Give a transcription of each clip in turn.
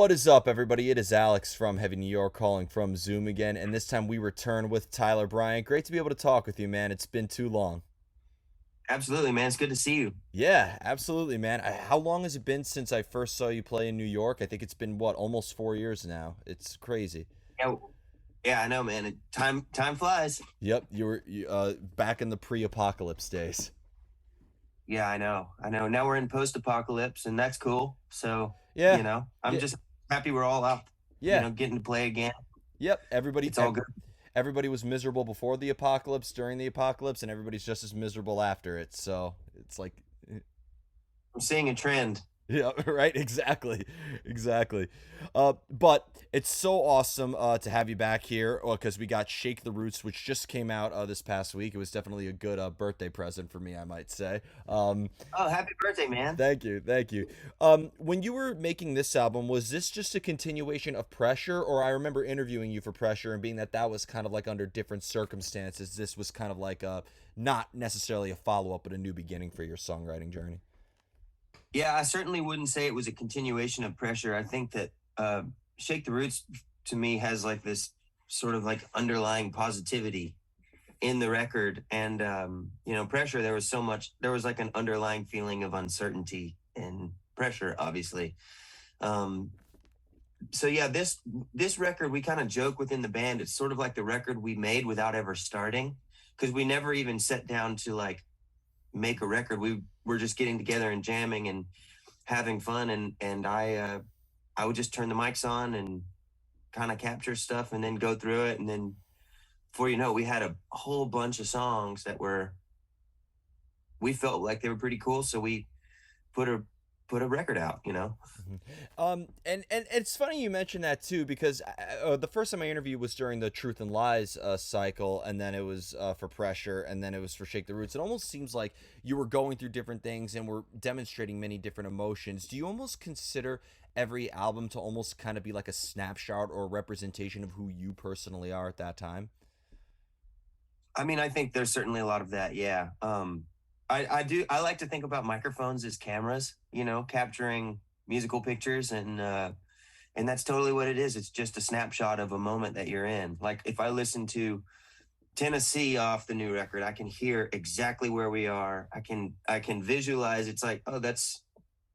What is up, everybody? It is Alex from Heavy New York calling from Zoom again, and this time we return with Tyler Bryant. Great to be able to talk with you, man. It's been too long. Absolutely, man. It's good to see you. Yeah, absolutely, man. How long has it been since I first saw you play in New York? I think it's been, what, almost 4 years now. It's crazy. Yeah, yeah, I know, man. Time flies. Yep, you were back in the pre-apocalypse days. Yeah, I know. I know. Now we're in post-apocalypse, and that's cool. So, Yeah, I'm yeah, just happy we're all out, yeah. getting to play again. Yep. Everybody, It's all good. everybody was miserable before the apocalypse, during the apocalypse, and everybody's just as miserable after it. So it's like, I'm seeing a trend. yeah, right. Exactly, exactly. But it's so awesome to have you back here because we got Shake the Roots, which just came out this past week. It was definitely a good birthday present for me, I might say. Oh, happy birthday, man. Thank you, thank you. When you were making this album, was this just a continuation of Pressure, or I remember interviewing you for Pressure and being that was kind of like under different circumstances. This was kind of like a not necessarily a follow up, but a new beginning for your songwriting journey. Yeah, I certainly wouldn't say it was a continuation of Pressure. I think that Shake the Roots to me has like this sort of like underlying positivity in the record. And Pressure, there was like an underlying feeling of uncertainty in Pressure, obviously. um so yeah, this record, we kind of joke within the band, it's sort of like the record we made without ever starting, because we never even sat down to like make a record. We were just getting together and jamming and having fun, and I would just turn the mics on and kind of capture stuff and then go through it, and then before you know, we had a whole bunch of songs that were we felt like they were pretty cool, so we put a put a record out. Mhm. And it's funny you mentioned that too because the first time I interviewed was during the Truth and Lies cycle, and then it was for Pressure, and then it was for Shake the Roots. It almost seems like you were going through different things and were demonstrating many different emotions. Do you almost consider every album to almost kind of be like a snapshot or a representation of who you personally are at that time? I mean, I think there's certainly a lot of that. Yeah. I like to think about microphones as cameras, capturing musical pictures, and that's totally what it is. It's just a snapshot of a moment that you're in. Like if I listen to Tennessee off the new record, I can hear exactly where we are. I can visualize. It's like, oh, that's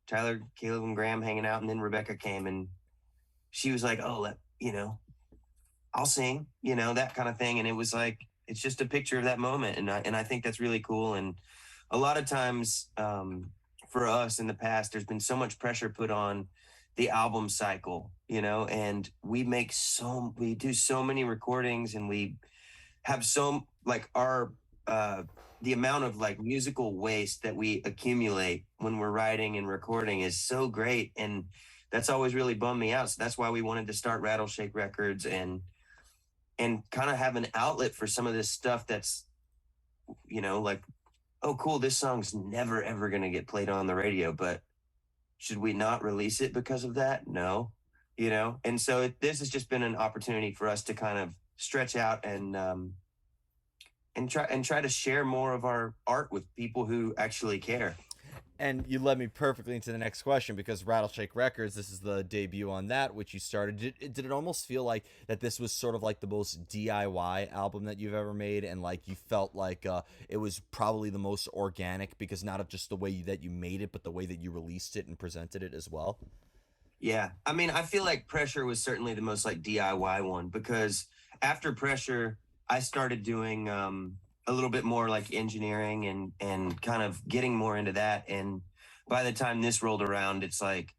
Tyler, Caleb, and Graham hanging out, and then Rebecca came and she was like, oh, I'll sing, that kind of thing. And it was like, it's just a picture of that moment. And I think that's really cool. And a lot of times, for us in the past, there's been so much pressure put on the album cycle, and we do so many recordings, and we have so like the amount of like musical waste that we accumulate when we're writing and recording is so great. And that's always really bummed me out. So that's why we wanted to start Rattleshake Records, and kind of have an outlet for some of this stuff that's, like, oh, cool, this song's never ever going to get played on the radio, but should we not release it because of that? No, And so this has just been an opportunity for us to kind of stretch out and try to share more of our art with people who actually care. And you led me perfectly into the next question because Rattleshake Records, this is the debut on that, which you started. Did it almost feel like that this was sort of like the most DIY album that you've ever made, and like you felt like it was probably the most organic because not of just the way that you made it, but the way that you released it and presented it as well? Yeah, I mean, I feel like Pressure was certainly the most like DIY one, because after Pressure, I started doing a little bit more like engineering and kind of getting more into that. And by the time this rolled around, it's like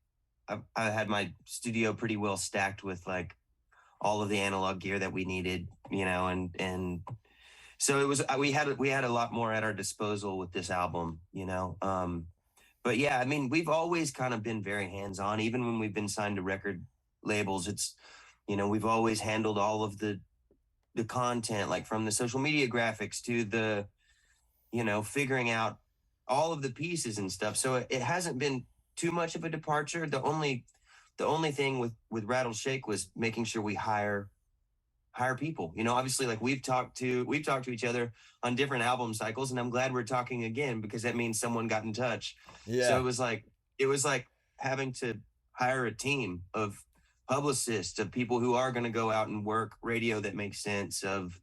I had my studio pretty well stacked with like all of the analog gear that we needed, and so it was we had a lot more at our disposal with this album. But yeah, I mean, we've always kind of been very hands on, even when we've been signed to record labels. We've always handled all of the content, like from the social media graphics to the, figuring out all of the pieces and stuff. So it hasn't been too much of a departure. The only thing with Rattleshake was making sure we hire people. Obviously, like we've talked to each other on different album cycles, and I'm glad we're talking again because that means someone got in touch. So Yeah. it was like having to hire a team of publicists, of people who are going to go out and work radio that makes sense, of,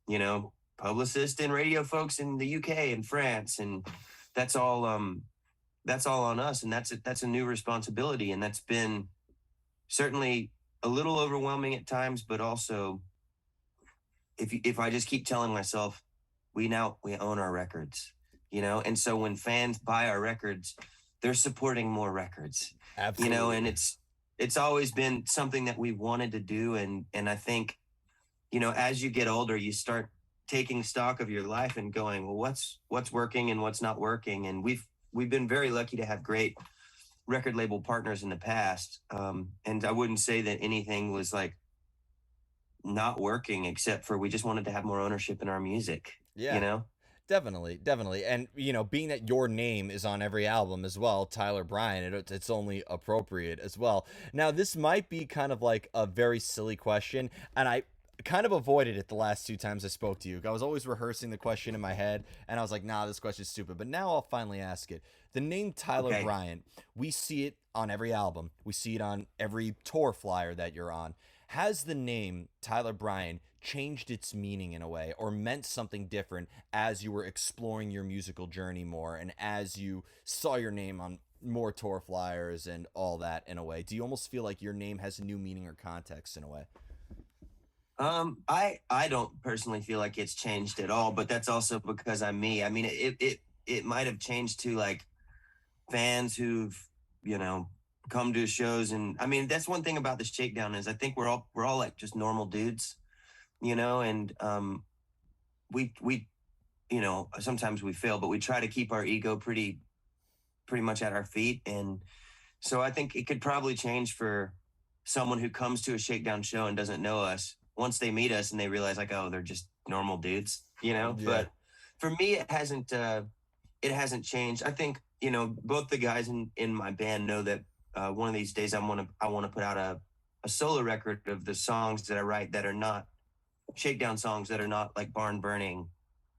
you know, publicists and radio folks in the UK and France. And that's all, that's all on us. And that's a new responsibility. And that's been certainly a little overwhelming at times, but also if I just keep telling myself, we own our records, you know, and so when fans buy our records, they're supporting more records, you know, and Absolutely. it's always been something that we wanted to do, and I think, you know, as you get older, you start taking stock of your life and going, well, what's working and what's not working, and we've been very lucky to have great record label partners in the past, and I wouldn't say that anything was like not working, except for we just wanted to have more ownership in our music, you Yeah. know? Definitely, definitely. And, being that your name is on every album as well, Tyler Bryant, it's only appropriate as well. Now, this might be kind of like a very silly question, and I kind of avoided it the last two times I spoke to you. I was always rehearsing the question in my head, and I was like, nah, this question's stupid. But now I'll finally ask it. The name Tyler Okay. Bryant, we see it on every album, we see it on every tour flyer that you're on. Has the name Tyler Bryant changed its meaning in a way or meant something different as you were exploring your musical journey more and as you saw your name on more tour flyers and all that in a way? Do you almost feel like your name has a new meaning or context in a way? I don't personally feel like it's changed at all, but that's also because I'm me. I mean, it might have changed to like fans who've, you know, come to shows, and I mean, that's one thing about the Shakedown is I think we're all like just normal dudes, you know, and we you know, sometimes we fail, but we try to keep our ego pretty much at our feet. And so I think it could probably change for someone who comes to a Shakedown show and doesn't know us. Once they meet us and they realize like, oh, they're just normal dudes, you know. Yeah. But for me, it hasn't changed. I think, you know, both the guys in my band know that one of these days I want to put out a solo record of the songs that I write that are not Shakedown songs, that are not like barn burning,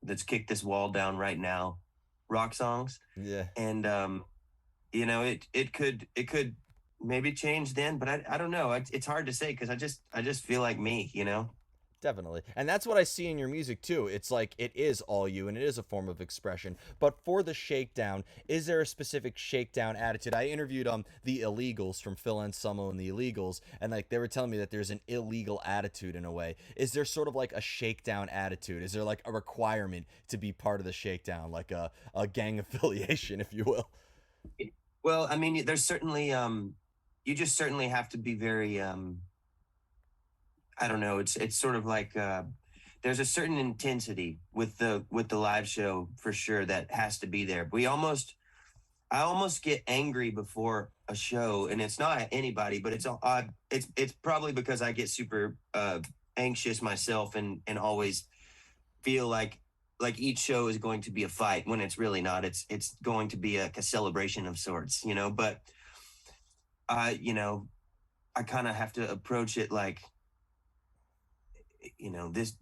let's kick this wall down right now rock songs. Yeah. And you know, it could maybe change then, but I don't know. It's hard to say because I just feel like me, you know. Definitely. And that's what I see in your music too. It's like it is all you and it is a form of expression. But for the Shakedown, is there a specific Shakedown attitude? I interviewed the Illegals from Phil Anselmo and the Illegals, and like they were telling me that there's an illegal attitude in a way. Is there sort of like a Shakedown attitude? Is there like a requirement to be part of the Shakedown, like a gang affiliation, if you will? Well, I mean, there's certainly you just certainly have to be very I don't know. It's sort of like there's a certain intensity with the live show for sure that has to be there. I almost get angry before a show, and it's not at anybody, but it's probably because I get super anxious myself, and always feel like each show is going to be a fight when it's really not. It's going to be a celebration of sorts, you know. But you know, I kind of have to approach it like, you know, this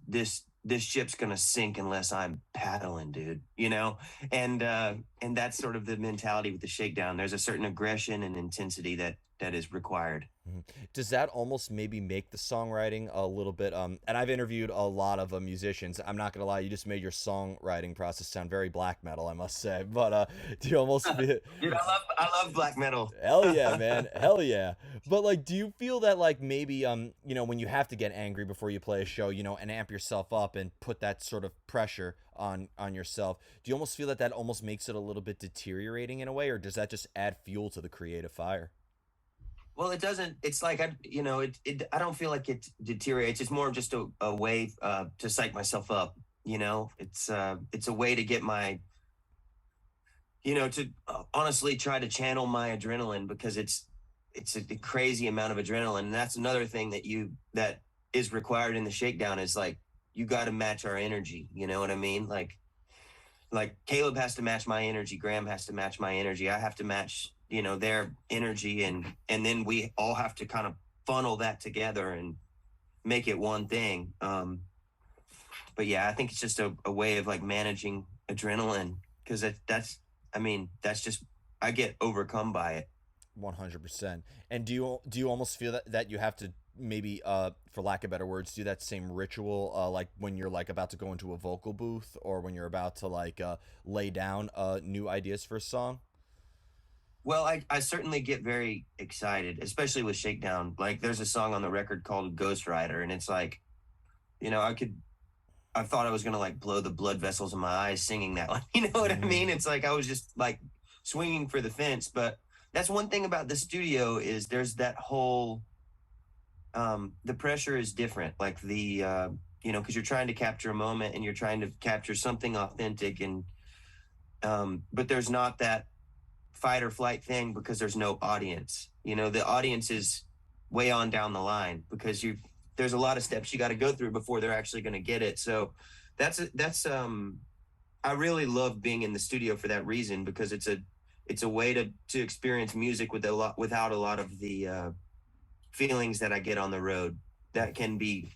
ship's gonna sink unless I'm paddling, dude. You know, and that's sort of the mentality with the Shakedown. There's a certain aggression and intensity that is required. Mhm. Does that almost maybe make the songwriting a little bit and I've interviewed a lot of musicians. I'm not gonna lie, you just made your songwriting process sound very black metal, I must say. But do you almost feel Dude, I love black metal. hell yeah, man. Hell yeah. But like do you feel that like maybe when you have to get angry before you play a show, and amp yourself up and put that sort of pressure on yourself, do you almost feel that that almost makes it a little bit deteriorating in a way, or does that just add fuel to the creative fire? Well, it doesn't. It's like you know, I don't feel like it deteriorates. It's more of just a way to psych myself up. You know, it's a way to get my, you know, to honestly try to channel my adrenaline, because it's a crazy amount of adrenaline, and that's another thing that is required in the Shakedown is like you got to match our energy. You know what I mean? Like Caleb has to match my energy, Graham has to match my energy, I have to match, you know, their energy, and then we all have to kind of funnel that together and make it one thing. But yeah, I think it's just a way of like managing adrenaline, because that's I mean, that's just I get overcome by it. 100%. And do you almost feel that you have to maybe for lack of better words do that same ritual like when you're like about to go into a vocal booth or when you're about to like lay down new ideas for a song? Well, I certainly get very excited, especially with Shakedown. Like, there's a song on the record called Ghost Rider, and it's like, you know, I thought I was gonna like blow the blood vessels in my eyes singing that one. You know what I Mm. mean? It's like I was just like swinging for the fence. But that's one thing about the studio is there's that whole the pressure is different. Like you know, because you're trying to capture a moment and you're trying to capture something authentic, and but there's not that fight or flight thing because there's no audience. You know, the audience is way on down the line because you there's a lot of steps you got to go through before they're actually going to get it. So that's I really love being in the studio for that reason because it's a way to experience music with a lot without a lot of the feelings that I get on the road that can be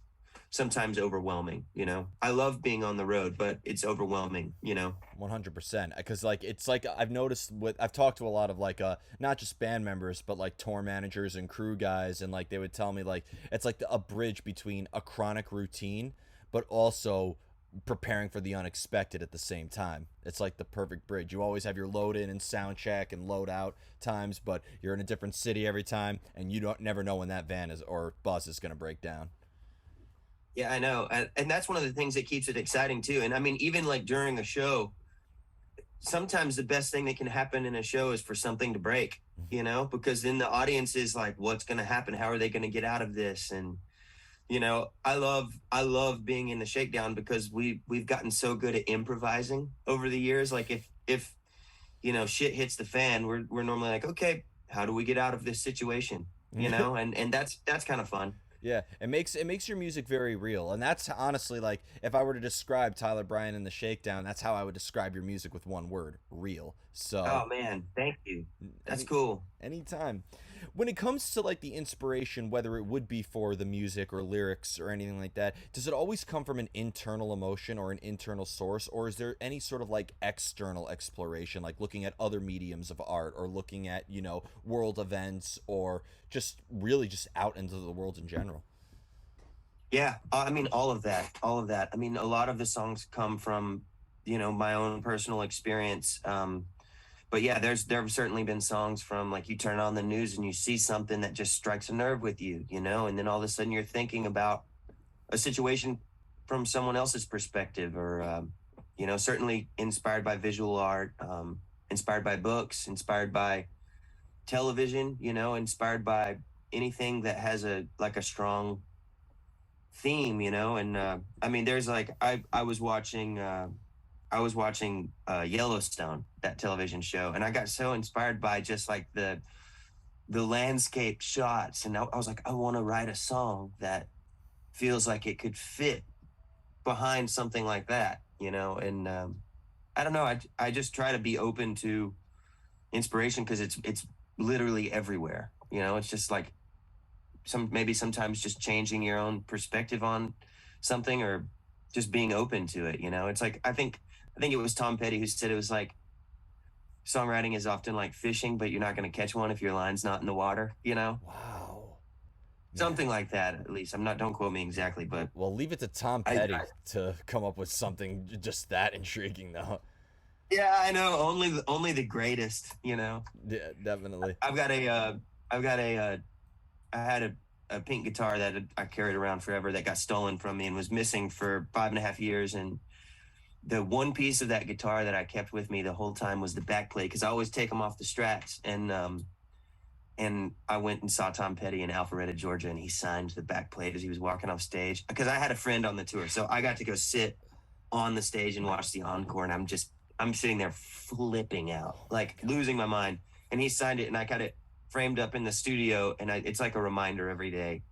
sometimes overwhelming, you know. I love being on the road, but it's overwhelming, you know. 100%, because like it's like I've noticed with I've talked to a lot of like not just band members but like tour managers and crew guys, and like they would tell me like it's like a bridge between a chronic routine but also preparing for the unexpected at the same time. It's like the perfect bridge. You always have your load in and sound check and load out times, but you're in a different city every time and you don't never know when that van is or bus is going to break down. Yeah, I know. And that's one of the things that keeps it exciting too. And I mean, even like during a show, sometimes the best thing that can happen in a show is for something to break, you know, because then the audience is like, what's going to happen? How are they going to get out of this? And, you know, I love being in the Shakedown because we've gotten so good at improvising over the years. Like if, you know, shit hits the fan, we're normally like, okay, how do we get out of this situation? You know, and that's kind of fun. Yeah, it makes your music very real, and that's honestly like if I were to describe Tyler Bryant and the Shakedown, that's how I would describe your music with one word: real. So Oh man, thank you. That's any cool. anytime. When it comes to like the inspiration, whether it would be for the music or lyrics or anything like that, does it always come from an internal emotion or an internal source, or is there any sort of like external exploration, like looking at other mediums of art or looking at, world events or just really just out into the world in general? Yeah, I mean all of that, all of that. I mean, a lot of the songs come from, you know, my own personal experience. But yeah, there have certainly been songs from like you turn on the news and you see something that just strikes a nerve with you know, and then all of a sudden you're thinking about a situation from someone else's perspective, or you know, certainly inspired by visual art, inspired by books, inspired by television, you know, inspired by anything that has a like a strong theme, you know. And I mean, there's like I was watching Yellowstone, that television show, and I got so inspired by just like the landscape shots, and I was like, I want to write a song that feels like it could fit behind something like that, you know. And I don't know, I just try to be open to inspiration because it's literally everywhere, you know. It's just like maybe sometimes just changing your own perspective on something or just being open to it, you know. It's like I think it was Tom Petty who said it was like songwriting is often like fishing, but you're not going to catch one if your line's not in the water, you know. Wow, man. Something like that, at least. I'm not, don't quote me exactly, but Well, leave it to Tom I Petty to come up with something just that intriguing, though. yeah, I know, only the greatest, you know. Yeah, definitely. I've got a I've got I had a pink guitar that I carried around forever that got stolen from me and was missing for 5.5 years. And the one piece of that guitar that I kept with me the whole time was the back plate because I always take them off the Strats. And I went and saw Tom Petty in Alpharetta, Georgia, and he signed the back plate as he was walking off stage because I had a friend on the tour, so I got to go sit on the stage and watch the encore, and I'm sitting there flipping out, Oh my like god. losing my mind. And he signed it, and I got it framed up in the studio, and it's like a reminder every day: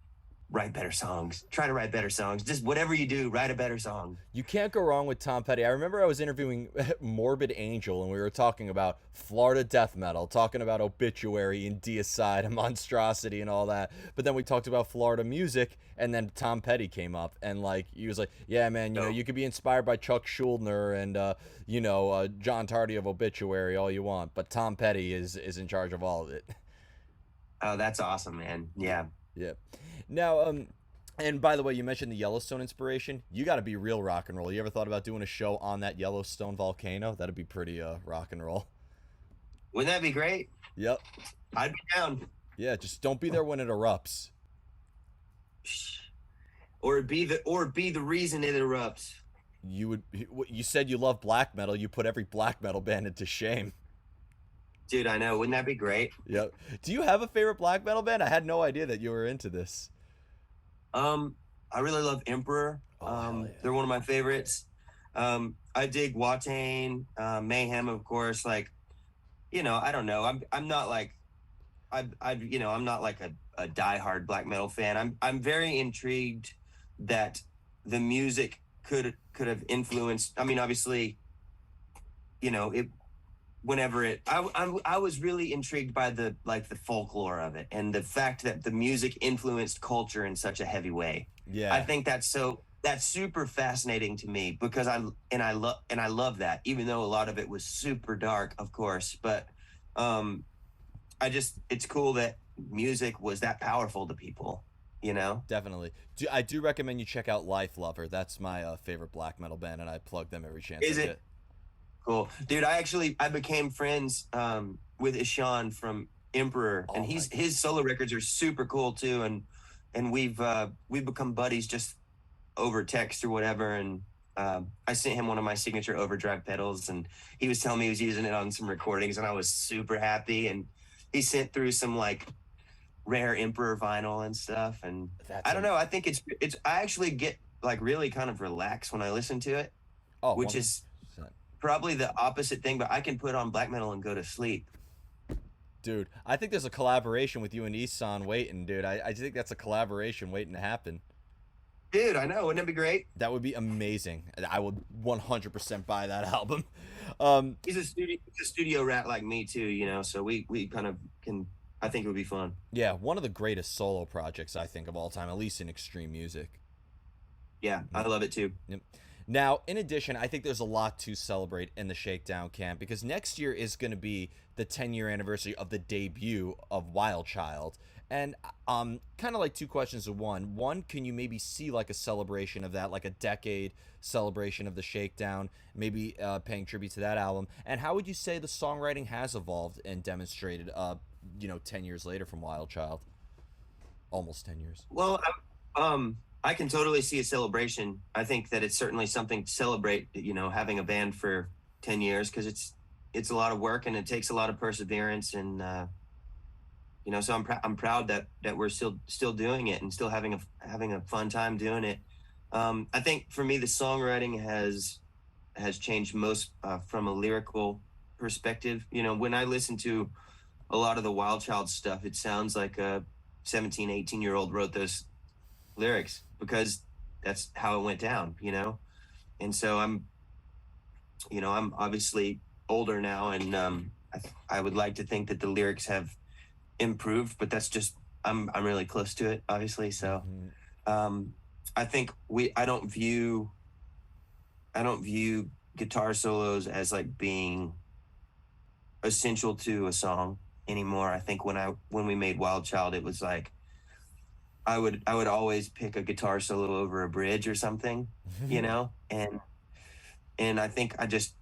write better songs, try to write better songs, just whatever you do, write a better song. You can't go wrong with Tom Petty. I remember I was interviewing Morbid Angel and we were talking about Florida death metal, talking about Obituary and Deicide and Monstrosity and all that. But then we talked about Florida music and then Tom Petty came up and like he was like, "Yeah, man, So you could be inspired by Chuck Schuldiner and John Tardy of Obituary all you want, but Tom Petty is in charge of all of it." Oh, that's awesome, man. Yeah. Yeah. Now, and by the way, you mentioned the Yellowstone inspiration. You got to be real rock and roll. You ever thought about doing a show on that Yellowstone volcano? That'd be pretty rock and roll. Wouldn't that be great? Yep. I'd be down. Yeah, just don't be there when it erupts. Or be the reason it erupts. You would. You said you love black metal. You put every black metal band into shame. Dude, I know. Wouldn't that be great? Yep. Do you have a favorite black metal band? I had no idea that you were into this. Um, I really love Emperor. Oh hell They're yeah. one of my favorites. I dig Watain, Mayhem, of course. Like, I don't know. I'm not like I'm not like a diehard black metal fan. I'm very intrigued that the music could have influenced. I mean, obviously, it whenever it I was really intrigued by the folklore of it and the fact that the music influenced culture in such a heavy way. I Yeah, think that's super fascinating to me because I love that, even though a lot of it was super dark, of course. But um it's cool that music was that powerful to people, you know? definitely. I do recommend you check out Life Lover. That's my favorite black metal band, and I plug them every chance I Is it get. cool? Dude, I became friends with Ishan from Emperor, and Oh my his solo records are super cool too, and we've become buddies just over text or whatever. And I sent him one of my signature overdrive pedals, and he was telling me he was using it on some recordings, and I was super happy. And he sent through some like rare Emperor vinyl and stuff. And that's I don't a know. I think it's I actually get like really kind of relaxed when I listen to it, oh which 100%. is probably the opposite thing. But I can put on black metal and go to sleep. Dude, I think there's a collaboration with you and Isan waiting, dude. I think that's a collaboration waiting to happen. Dude, I know. Wouldn't it be great? That would be amazing. I would 100% buy that album. Um, He's a studio rat like me too, So we kind of can. I think it would be fun. yeah, one of the greatest solo projects I think of all time, at least in extreme music. Yeah, I Yep. love it too. Yep. Now, in addition, I think there's a lot to celebrate in the Shakedown camp because next year is going to be the 10-year anniversary of the debut of Wild Child. And kind of like two questions to one. One, can you maybe see like a celebration of that, like a decade celebration of the Shakedown, maybe paying tribute to that album? And how would you say the songwriting has evolved and demonstrated, 10 years later from Wild Child? Almost 10 years. Well, I can totally see a celebration. I think that it's certainly something to celebrate. Having a band for 10 years because it's a lot of work and it takes a lot of perseverance and so I'm proud that we're still doing it and still having a fun time doing it. I think for me the songwriting has changed most from a lyrical perspective. When I listen to a lot of the Wild Child stuff, it sounds like a 17, 18-year-old wrote those lyrics because that's how it went down. And so I'm obviously older now, and I would like to think that the lyrics have improved, but that's just I'm really close to it, obviously. So Mhm. um, I think I don't view guitar solos as like being essential to a song anymore. I think when we made Wild Child, it was like I would always pick a guitar solo over a bridge or something, and I think I just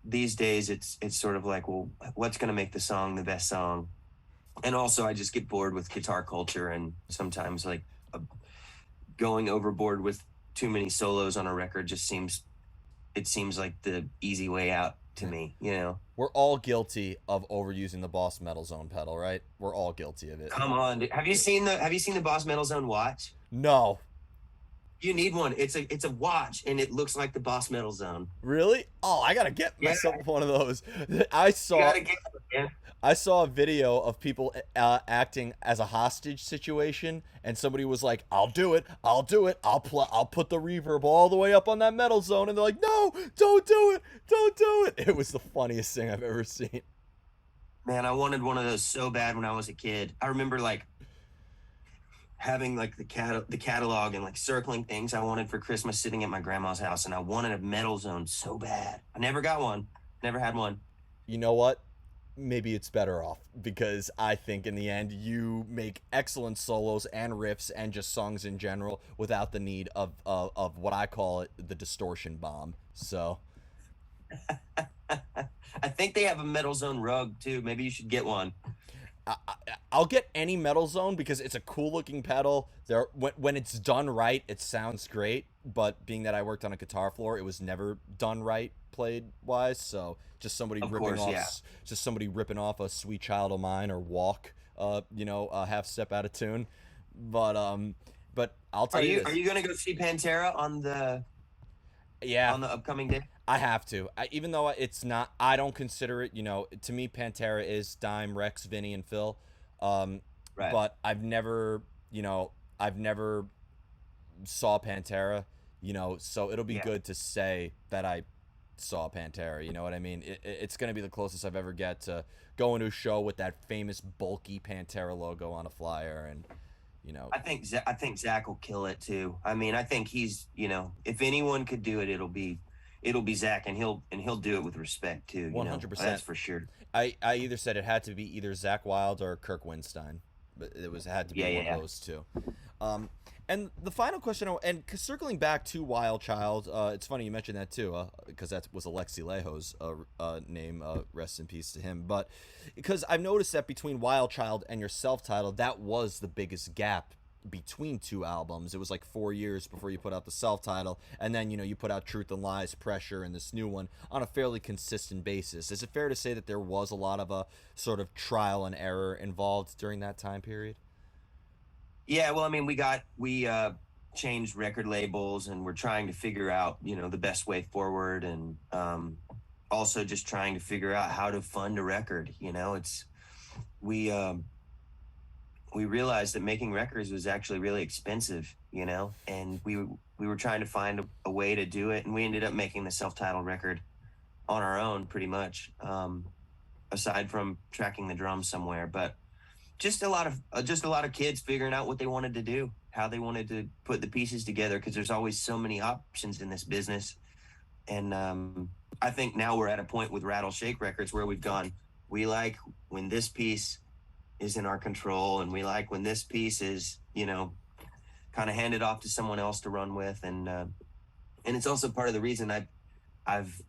these days it's sort of like, well, what's going to make the song the best song? And also I just get bored with guitar culture and sometimes like uh, going overboard with too many solos on a record just seems like the easy way out to me. We're all guilty of overusing the Boss Metal Zone pedal, right? We're all guilty of it. Come on, dude. Have you seen the Boss Metal Zone watch? No. You need one. It's a watch and it looks like the Boss Metal Zone. Really? Oh, I gotta get Yeah, myself one of those. I you saw gotta get it, man. I saw a video of people acting as a hostage situation, and somebody was like, "I'll do it. I'll do it. I'll put the reverb all the way up on that metal zone," and they're like, "No, don't do it. Don't do it." It was the funniest thing I've ever seen. Man, I wanted one of those so bad when I was a kid. I remember like having like the catalog and like circling things I wanted for Christmas sitting at my grandma's house, and I wanted a metal zone so bad. I never got one. Never had one. You know what? maybe it's better off because I think in the end you make excellent solos and riffs and just songs in general without the need of what I call it the distortion bomb. So I think they have a Metal Zone rug too. Maybe you should get one. I'll get any Metal Zone because it's a cool looking pedal. There, when it's done right, it sounds great. But being that I worked on a guitar floor, it was never done right played wise. So Of course, yeah. just somebody ripping off a Sweet Child of Mine or Walk, a half step out of tune. But I'll tell you Are this, you gonna go see Pantera yeah, on the upcoming day? I have to. Even though it's not, I don't consider it. To me, Pantera is Dime, Rex, Vinny, and Phil. Um, Right. but I've never saw Pantera. So it'll be Yeah. good to say that I saw Pantera. You know what I mean? It's gonna be the closest I've ever get to going to a show with that famous bulky Pantera logo on a flyer, and you know, I think Zach will kill it too. I mean, I think he's, if anyone could do it, it'll be Zach, and he'll do it with respect too. 100%. That's for sure. I either said it had to be either Zach Wild or Kirk Winstein, but it had to be Yeah, yeah, one of yeah. those two. Um, and the final question, and circling back to Wild Child, it's funny you mentioned that too, because that was Alexi Lejo's name. Rest in peace to him. But because I've noticed that between Wild Child and your self-titled, that was the biggest gap between two albums. It was like 4 years before you put out the self-title, and then you put out Truth and Lies, Pressure, and this new one on a fairly consistent basis. Is it fair to say that there was a lot of a sort of trial and error involved during that time period? Yeah, well, I mean, we changed record labels, and we're trying to figure out, the best way forward, and also just trying to figure out how to fund a record. It's we we realized that making records was actually really expensive, and we were trying to find a way to do it, and we ended up making the self-titled record on our own, pretty much, aside from tracking the drums somewhere. But just a lot of kids figuring out what they wanted to do, how they wanted to put the pieces together, because there's always so many options in this business. And I think now we're at a point with Rattle Shake Records where we've gone, we like when this piece is in our control, and we like when this piece is, kind of handed off to someone else to run with. And it's also part of the reason I've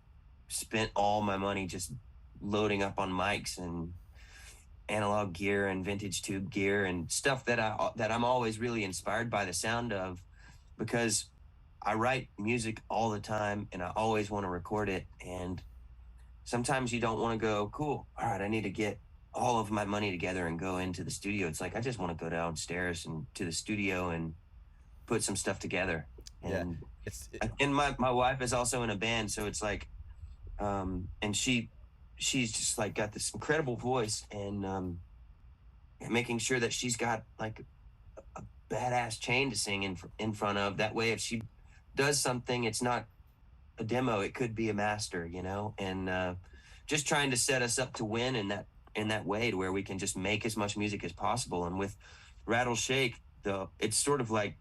spent all my money just loading up on mics and analog gear and vintage tube gear and stuff that I'm always really inspired by the sound of, because I write music all the time and I always want to record it. And sometimes you don't want to go, cool, all right, I need to get all of my money together and go into the studio. It's like I just want to go downstairs and to the studio and put some stuff together. Yeah, And it's and my wife is also in a band, so it's like and she's just like got this incredible voice, and making sure that she's got like a badass chain to sing in front of, that way if she does something, it's not a demo, it could be a master, and just trying to set us up to win in that way, to where we can just make as much music as possible. And with Rattle Shake, it's sort of like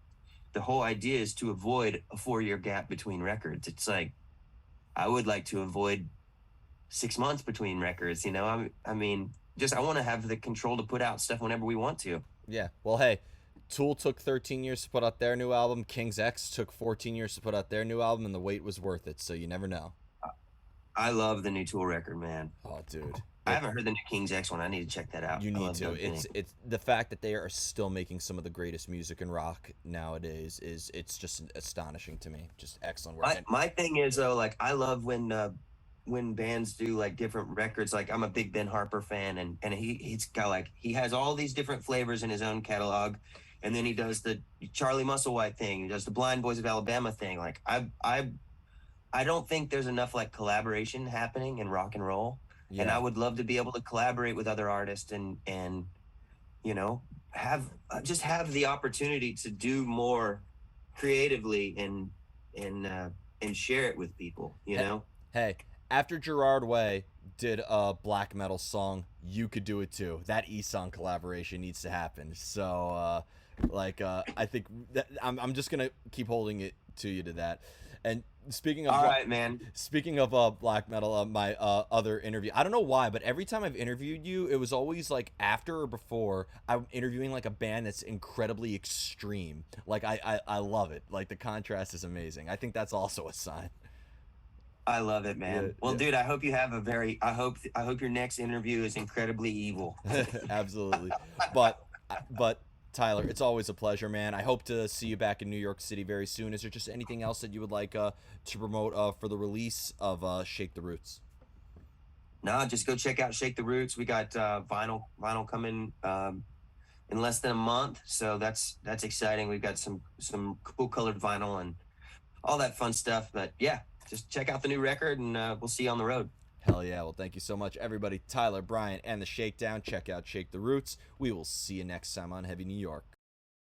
the whole idea is to avoid a 4 year gap between records. It's like I would like to avoid 6 months between records. I mean, just I want to have the control to put out stuff whenever we want to. Yeah. Well, hey, Tool took 13 years to put out their new album. King's X took 14 years to put out their new album, and the wait was worth it. So you never know. I love the new Tool record, man. Oh, dude. I haven't heard the new King's X one. I need to check that out. You I need love to. Doug Benny. It's the fact that they are still making some of the greatest music in rock nowadays is it's just astonishing to me. Just excellent work. My thing is though, like I love when bands do like different records. Like I'm a big Ben Harper fan, and he's got like he has all these different flavors in his own catalog, and then he does the Charlie Musselwhite thing. He does the Blind Boys of Alabama thing. Like I don't think there's enough like collaboration happening in rock and roll, and I Yeah. would love to be able to collaborate with other artists, and you know have just have the opportunity to do more creatively, and share it with people. Hey, hey, after Gerard Way did a black metal song, you could do it too. That Esong collaboration needs to happen. So, I think that I'm just gonna keep holding it to you to that. And speaking of All right, man. black metal, my other interview, I don't know why, but every time I've interviewed you, it was always like after or before I'm interviewing like a band that's incredibly extreme. Like I love it. Like the contrast is amazing. I think that's also a sign. I love it, Yeah, man. Well, yeah. dude, I hope you have a very. I hope your next interview is incredibly evil. Absolutely. But Tyler, it's always a pleasure, man. I hope to see you back in New York City very soon. Is there just anything else that you would like to promote for the release of Shake the Roots? No, just go check out Shake the Roots. We got vinyl coming in less than a month, so that's exciting. We've got some cool colored vinyl and all that fun stuff. But yeah, just check out the new record, and we'll see you on the road. Hell yeah. Well, thank you so much, everybody. Tyler, Bryant, and the Shakedown. Check out Shake the Roots. We will see you next time on Heavy New York.